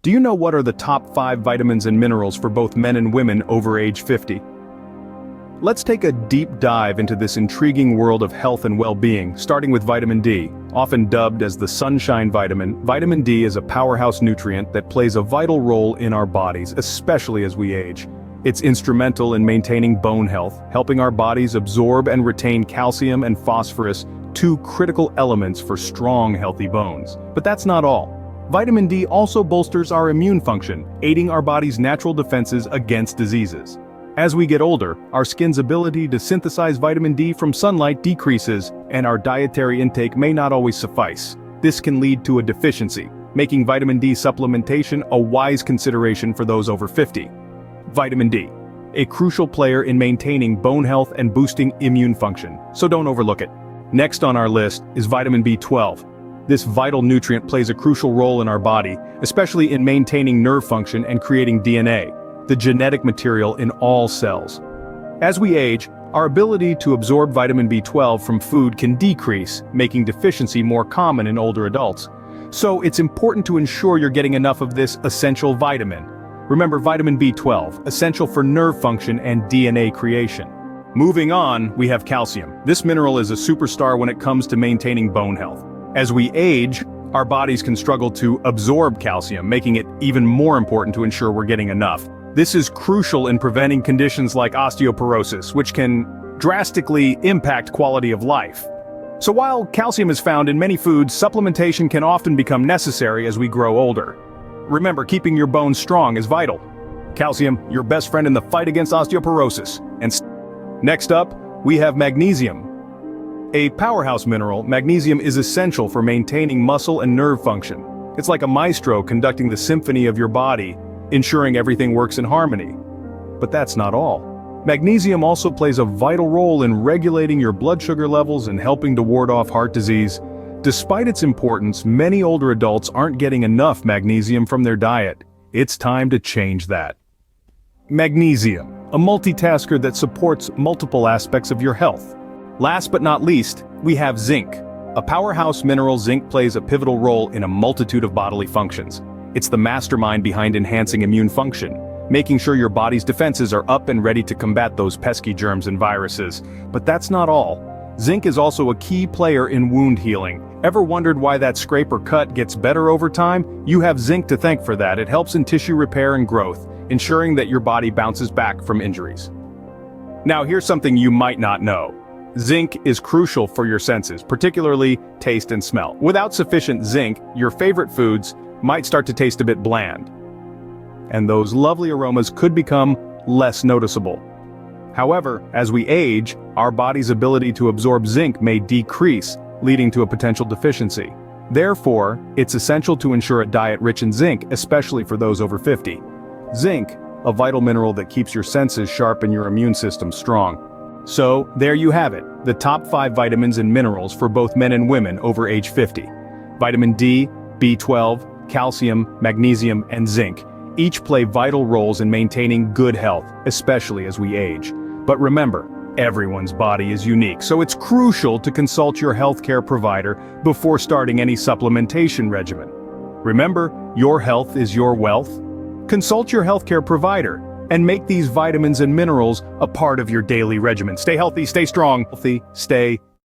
Do you know what are the top 5 vitamins and minerals for both men and women over age 50? Let's take a deep dive into this intriguing world of health and well-being, starting with vitamin D. Often dubbed as the sunshine vitamin, vitamin D is a powerhouse nutrient that plays a vital role in our bodies, especially as we age. It's instrumental in maintaining bone health, helping our bodies absorb and retain calcium and phosphorus, 2 critical elements for strong, healthy bones. But that's not all. Vitamin D also bolsters our immune function, aiding our body's natural defenses against diseases. As we get older, our skin's ability to synthesize vitamin D from sunlight decreases, and our dietary intake may not always suffice. This can lead to a deficiency, making vitamin D supplementation a wise consideration for those over 50. Vitamin D, a crucial player in maintaining bone health and boosting immune function, so don't overlook it. Next on our list is vitamin B12. This vital nutrient plays a crucial role in our body, especially in maintaining nerve function and creating DNA, the genetic material in all cells. As we age, our ability to absorb vitamin B12 from food can decrease, making deficiency more common in older adults. So it's important to ensure you're getting enough of this essential vitamin. Remember, vitamin B12, essential for nerve function and DNA creation. Moving on, we have calcium. This mineral is a superstar when it comes to maintaining bone health. As we age, our bodies can struggle to absorb calcium, making it even more important to ensure we're getting enough. This is crucial in preventing conditions like osteoporosis, which can drastically impact quality of life. So while calcium is found in many foods, supplementation can often become necessary as we grow older. Remember, keeping your bones strong is vital. Calcium, your best friend in the fight against osteoporosis. And next up, we have magnesium. A powerhouse mineral, magnesium is essential for maintaining muscle and nerve function. It's like a maestro conducting the symphony of your body, ensuring everything works in harmony. But that's not all. Magnesium also plays a vital role in regulating your blood sugar levels and helping to ward off heart disease. Despite its importance, many older adults aren't getting enough magnesium from their diet. It's time to change that. Magnesium, a multitasker that supports multiple aspects of your health. Last but not least, we have zinc. A powerhouse mineral, zinc plays a pivotal role in a multitude of bodily functions. It's the mastermind behind enhancing immune function, making sure your body's defenses are up and ready to combat those pesky germs and viruses. But that's not all. Zinc is also a key player in wound healing. Ever wondered why that scrape or cut gets better over time? You have zinc to thank for that. It helps in tissue repair and growth, ensuring that your body bounces back from injuries. Now here's something you might not know. Zinc is crucial for your senses, particularly taste and smell. Without sufficient zinc, your favorite foods might start to taste a bit bland. And those lovely aromas could become less noticeable. However, as we age, our body's ability to absorb zinc may decrease, leading to a potential deficiency. Therefore, it's essential to ensure a diet rich in zinc, especially for those over 50. Zinc, a vital mineral that keeps your senses sharp and your immune system strong. So, there you have it, the top 5 vitamins and minerals for both men and women over age 50. Vitamin D, B12, calcium, magnesium, and zinc each play vital roles in maintaining good health, especially as we age. But remember, everyone's body is unique, so it's crucial to consult your healthcare provider before starting any supplementation regimen. Remember, your health is your wealth. Consult your healthcare provider and make these vitamins and minerals a part of your daily regimen. Stay healthy, stay strong, stay